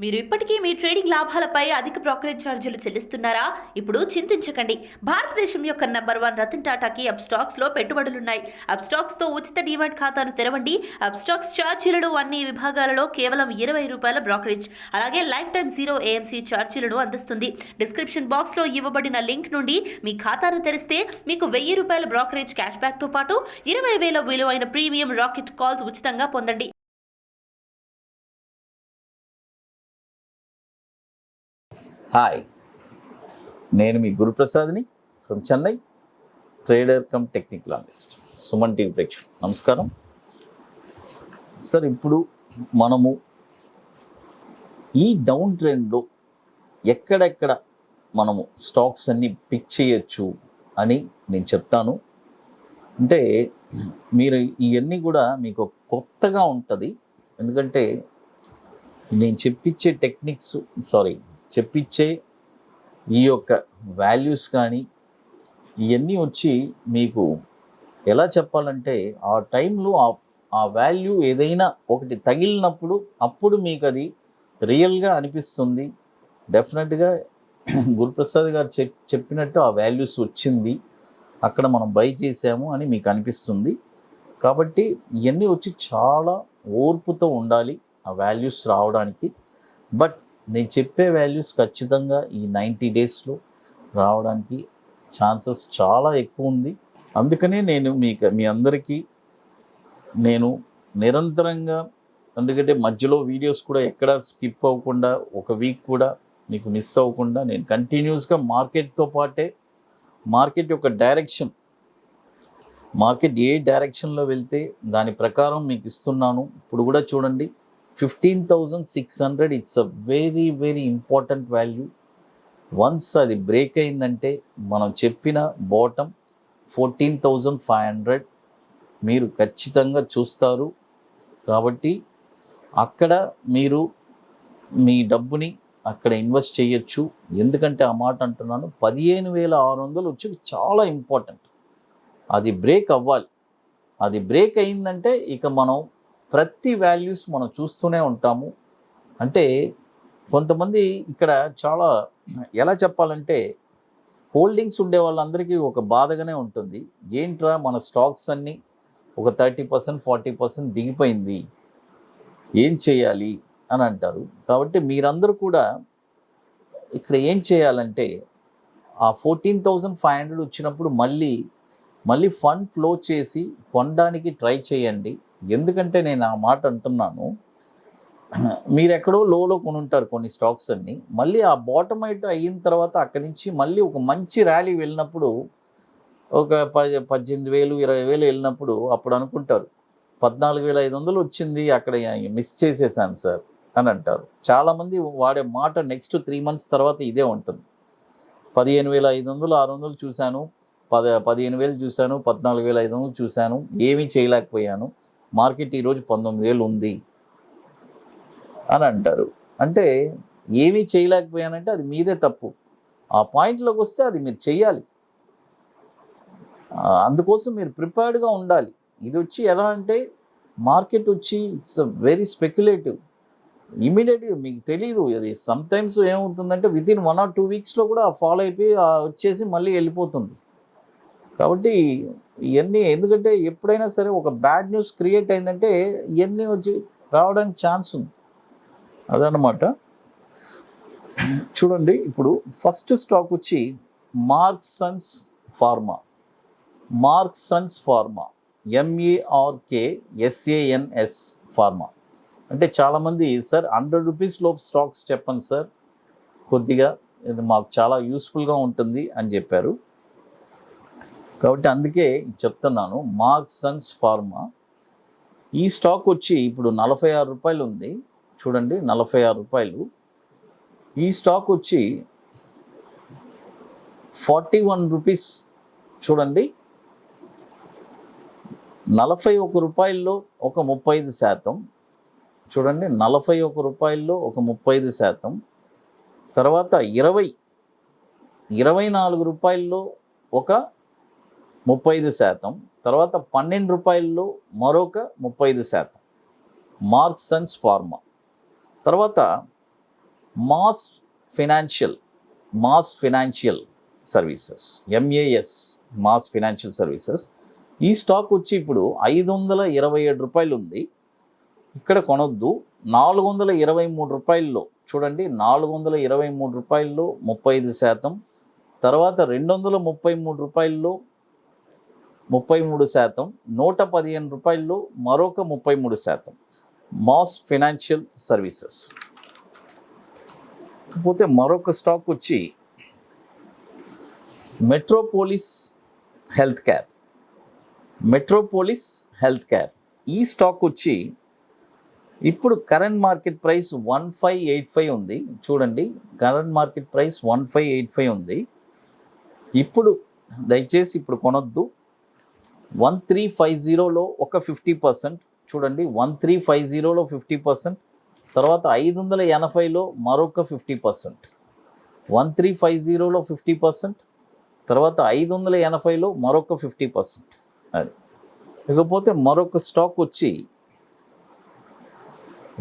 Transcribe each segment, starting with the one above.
మీరు ఇప్పటికీ మీ ట్రేడింగ్ లాభాలపై అధిక బ్రోకరేజ్ ఛార్జీలు చెల్లిస్తున్నారా? ఇప్పుడు చింతించకండి. భారతదేశం యొక్క నంబర్ 1 రతన్ టాటాకి అప్స్టాక్స్ లో పెట్టుబడులున్నాయి. అప్స్టాక్స్ తో ఉచిత డీమాట్ ఖాతాను తెరవండి. అప్స్టాక్స్ ఛార్జీలను అన్ని విభాగాలలో కేవలం ₹20 బ్రోకరేజ్, అలాగే లైఫ్ టైం 0 AMC ఛార్జీలను అందిస్తుంది. డిస్క్రిప్షన్ బాక్స్ లో ఇవ్వబడిన లింక్ నుండి మీ ఖాతాను తెరిస్తే మీకు ₹1000 బ్రోకరేజ్ క్యాష్ బ్యాక్ తో పాటు 20,000 విలువైన ప్రీమియం రాకెట్ కాల్స్ ఉచితంగా పొందండి. హాయ్, నేను మీ గురుప్రసాద్ని from Chennai, trader cum technical analyst. Suman TV ప్రేక్షకులు నమస్కారం సార్. ఇప్పుడు మనము ఈ డౌన్ ట్రెండ్లో ఎక్కడెక్కడ మనము స్టాక్స్ అన్ని పిక్ చేయొచ్చు అని నేను చెప్తాను. అంటే మీరు ఇవన్నీ కూడా మీకు కొత్తగా ఉంటుంది, ఎందుకంటే నేను చెప్పించే ఈ యొక్క వాల్యూస్ కానీ ఇవన్నీ వచ్చి మీకు ఎలా చెప్పాలంటే ఆ టైంలో ఆ వాల్యూ ఏదైనా ఒకటి తగిలినప్పుడు అప్పుడు మీకు అది రియల్గా అనిపిస్తుంది. డెఫినెట్గా గురుప్రసాద్ గారు చెప్పినట్టు ఆ వాల్యూస్ వచ్చింది, అక్కడ మనం బై చేసాము అని మీకు అనిపిస్తుంది. కాబట్టి ఇవన్నీ వచ్చి చాలా ఓర్పుతో ఉండాలి ఆ వాల్యూస్ రావడానికి. బట్ నేను చెప్పే వాల్యూస్ ఖచ్చితంగా ఈ 90 డేస్లో రావడానికి ఛాన్సెస్ చాలా ఎక్కువ ఉంది. అందుకనే నేను మీ అందరికీ నేను నిరంతరంగా, ఎందుకంటే మధ్యలో వీడియోస్ కూడా ఎక్కడ స్కిప్ అవ్వకుండా, ఒక వీక్ కూడా మీకు మిస్ అవ్వకుండా నేను కంటిన్యూస్గా మార్కెట్తో పాటే మార్కెట్ యొక్క డైరెక్షన్, మార్కెట్ ఏ డైరెక్షన్లో వెళ్తే దాని ప్రకారం మీకు ఇస్తున్నాను. ఇప్పుడు కూడా చూడండి, 15,600 it's a very very important value. Once అది బ్రేక్ అయిందంటే మనం చెప్పిన బాటమ్ 14,500 మీరు ఖచ్చితంగా చూస్తారు. కాబట్టి అక్కడ మీరు మీ డబ్బుని అక్కడ ఇన్వెస్ట్ చేయొచ్చు. ఎందుకంటే ఆ మాట అంటున్నాను, 15,600 వచ్చి చాలా ఇంపార్టెంట్. అది బ్రేక్ అవ్వాలి. అది బ్రేక్ అయిందంటే ఇక మనం ప్రతి వాల్యూస్ మనం చూస్తూనే ఉంటాము. అంటే కొంతమంది ఇక్కడ చాలా ఎలా చెప్పాలంటే హోల్డింగ్స్ ఉండే వాళ్ళందరికీ ఒక బాధగానే ఉంటుంది. ఏంట్రా మన స్టాక్స్ అన్నీ ఒక 30% 40% దిగిపోయింది, ఏం చేయాలి అని అంటారు. కాబట్టి మీరందరూ కూడా ఇక్కడ ఏం చేయాలంటే ఆ 14,500 వచ్చినప్పుడు మళ్ళీ ఫండ్ ఫ్లో చేసి కొనడానికి ట్రై చేయండి. ఎందుకంటే నేను ఆ మాట అంటున్నాను, మీరు ఎక్కడో లోలో కొనుంటారు కొన్ని స్టాక్స్ అన్ని, మళ్ళీ ఆ బాటమ్ అయిట్ అయిన తర్వాత అక్కడి నుంచి మళ్ళీ ఒక మంచి ర్యాలీ వెళ్ళినప్పుడు ఒక 18,000 20,000 వెళ్ళినప్పుడు అప్పుడు అనుకుంటారు 14,500 వచ్చింది, అక్కడ మిస్ చేసేసాను సార్ అని అంటారు. చాలామంది వాడే మాట నెక్స్ట్ 3 months తర్వాత ఇదే ఉంటుంది. 15,500 600 చూశాను, 15,000 చూశాను, 14,500 చూశాను, ఏమీ చేయలేకపోయాను, మార్కెట్ ఈరోజు 19,000 ఉంది అని అంటారు. అంటే ఏమీ చేయలేకపోయానంటే అది మీదే తప్పు. ఆ పాయింట్లోకి వస్తే అది మీరు చెయ్యాలి. అందుకోసం మీరు ప్రిపేర్డ్గా ఉండాలి. ఇది వచ్చి ఎలా అంటే మార్కెట్ వచ్చి ఇట్స్ వెరీ స్పెక్యులేటివ్. ఇమీడియట్గా మీకు తెలీదు. అది సమ్టైమ్స్ ఏమవుతుందంటే వితిన్ 1 or 2 weeksలో కూడా ఫాలో అయిపోయి వచ్చేసి మళ్ళీ వెళ్ళిపోతుంది. కాబట్టి ఇవన్నీ, ఎందుకంటే ఎప్పుడైనా సరే ఒక బ్యాడ్ న్యూస్ క్రియేట్ అయిందంటే ఇవన్నీ వచ్చి రావడానికి ఛాన్స్ ఉంది. అదనమాట. చూడండి, ఇప్పుడు ఫస్ట్ స్టాక్ వచ్చి మార్క్సన్స్ ఫార్మా. MARKSANS pharma. అంటే చాలామంది సార్ ₹100 లోపు స్టాక్స్ చెప్పండి సార్, కొద్దిగా ఇది మాకు చాలా యూస్ఫుల్గా ఉంటుంది అని చెప్పారు. కాబట్టి అందుకే చెప్తున్నాను, మార్క్సన్స్ ఫార్మా. ఈ స్టాక్ వచ్చి ఇప్పుడు ₹46 ఉంది. చూడండి, ₹46. ఈ స్టాక్ వచ్చి ₹41. చూడండి, ₹41 ఒక 35%. చూడండి, ₹41 ఒక 35%. తర్వాత ₹24 ఒక 35%. తర్వాత ₹12 మరొక 30%. మార్క్సన్స్ ఫార్మా. తర్వాత mass financial services, MAS, mass financial services. ఈ స్టాక్ వచ్చి ఇప్పుడు 527 రూపాయలు ఉంది. ఇక్కడ కొనొద్దు. 423 రూపాయల్లో చూడండి, 423 రూపాయల్లో 35%, తర్వాత 233 రూపాయల్లో 33%, 115 రూపాయల్లో మరొక 33%. Mass financial services. కాకపోతే మరొక స్టాక్ వచ్చి మెట్రోపోలిస్ హెల్త్ కేర్. ఈ స్టాక్ వచ్చి ఇప్పుడు కరెంట్ మార్కెట్ ప్రైస్ 1585 ఉంది. చూడండి, కరెంట్ మార్కెట్ ప్రైస్ 1585 ఉంది. ఇప్పుడు దయచేసి ఇప్పుడు కొనొద్దు. 1350లో ఒక 50%, చూడండి 1350లో 50%, తర్వాత 580లో మరొక 50%. 1350లో 50%, తర్వాత 580లో మరొక 50%. అది. ఇకపోతే మరొక స్టాక్ వచ్చి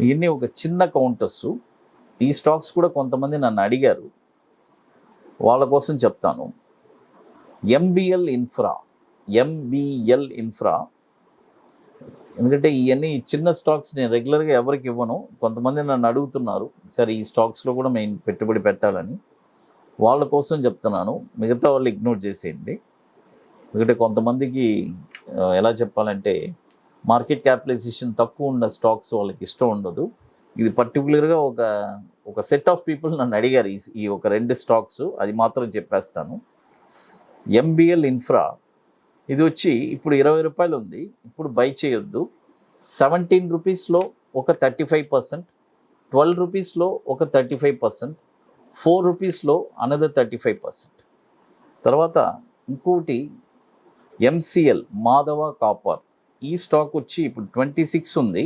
ఇవన్నీ ఒక చిన్న కౌంటర్స్. ఈ స్టాక్స్ కూడా కొంతమంది నన్ను అడిగారు, వాళ్ళ కోసం చెప్తాను. MBL infra. ఎందుకంటే ఇవన్నీ చిన్న స్టాక్స్ నేను రెగ్యులర్గా ఎవరికి ఇవ్వను. కొంతమంది నన్ను అడుగుతున్నారు, సరే ఈ స్టాక్స్లో కూడా మేము పెట్టుబడి పెట్టాలని. వాళ్ళ కోసం చెప్తున్నాను, మిగతా వాళ్ళు ఇగ్నోర్ చేసేయండి. ఎందుకంటే కొంతమందికి ఎలా చెప్పాలంటే మార్కెట్ క్యాపిటలైజేషన్ తక్కువ ఉన్న స్టాక్స్ వాళ్ళకి ఇష్టం ఉండదు. ఇది పర్టికులర్గా ఒక సెట్ ఆఫ్ పీపుల్ నన్ను అడిగారు ఈ ఒక 2 స్టాక్స్, అది మాత్రం చెప్పేస్తాను. MBL ఇన్ఫ్రా ఇది వచ్చి ఇప్పుడు 20 రూపాయలు ఉంది. ఇప్పుడు బై చేయొద్దు. 17 రూపీస్లో ఒక 35%, 12 రూపీస్లో ఒక 35%, 4 రూపీస్లో అనదర్ 35%. తర్వాత ఇంకోటి MCL మాధవ కాపర్. ఈ స్టాక్ వచ్చి ఇప్పుడు 26 ఉంది.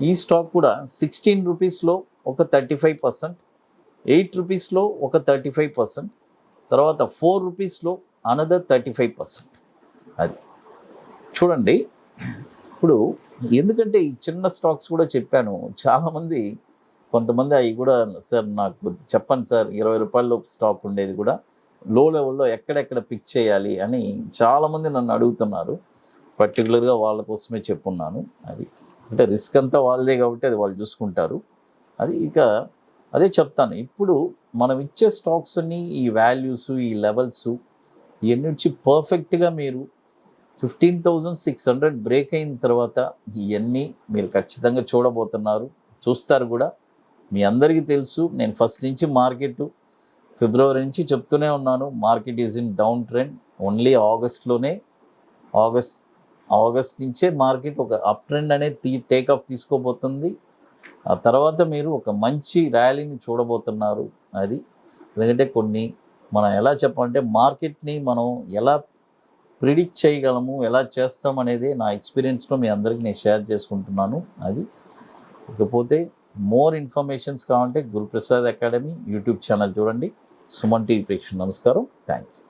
ఈ స్టాక్ కూడా 16 రూపీస్లో ఒక 35%, 8 రూపీస్లో ఒక 35%, తర్వాత 4 రూపీస్లో అనదర్ 35%. అది చూడండి. ఇప్పుడు ఎందుకంటే ఈ చిన్న స్టాక్స్ కూడా చెప్పాను, చాలామంది కొంతమంది అవి కూడా సార్ నాకు చెప్పండి సార్, 20 రూపాయల్లో స్టాక్ ఉండేది కూడా లో లెవెల్లో ఎక్కడెక్కడ పిక్ చేయాలి అని చాలామంది నన్ను అడుగుతున్నారు. పర్టికులర్గా వాళ్ళ కోసమే చెప్పున్నాను. అది అంటే రిస్క్ అంతా వాళ్ళదే కాబట్టి అది వాళ్ళు చూసుకుంటారు. అది ఇక అదే చెప్తాను. ఇప్పుడు మనం ఇచ్చే స్టాక్స్ అన్నీ ఈ వాల్యూస్, ఈ లెవెల్స్ ఇవన్నీ వచ్చి పర్ఫెక్ట్గా మీరు 15,600 బ్రేక్ అయిన తర్వాత ఇవన్నీ మీరు ఖచ్చితంగా చూస్తారు కూడా. మీ అందరికీ తెలుసు, నేను ఫస్ట్ నుంచి మార్కెట్ ఫిబ్రవరి నుంచి చెప్తూనే ఉన్నాను, market is in down trend. Only August నుంచే మార్కెట్ ఒక అప్ ట్రెండ్ అనేది టేక్ ఆఫ్ తీసుకోబోతుంది. ఆ తర్వాత మీరు ఒక మంచి ర్యాలీని చూడబోతున్నారు. అది ఎందుకంటే మనం ఎలా చెప్పాలంటే మార్కెట్ని మనం ఎలా ప్రిడిక్ట్ చేయగలము, ఎలా చేస్తాం అనేది నా ఎక్స్పీరియన్స్లో మీ అందరికీ నేను షేర్ చేసుకుంటున్నాను. అది ఇకపోతే మోర్ ఇన్ఫర్మేషన్స్ కావాలంటే గురుప్రసాద్ అకాడమీ యూట్యూబ్ ఛానల్ చూడండి. సుమన్ టీవీ ప్రేక్షకులకు నమస్కారం. Thank you.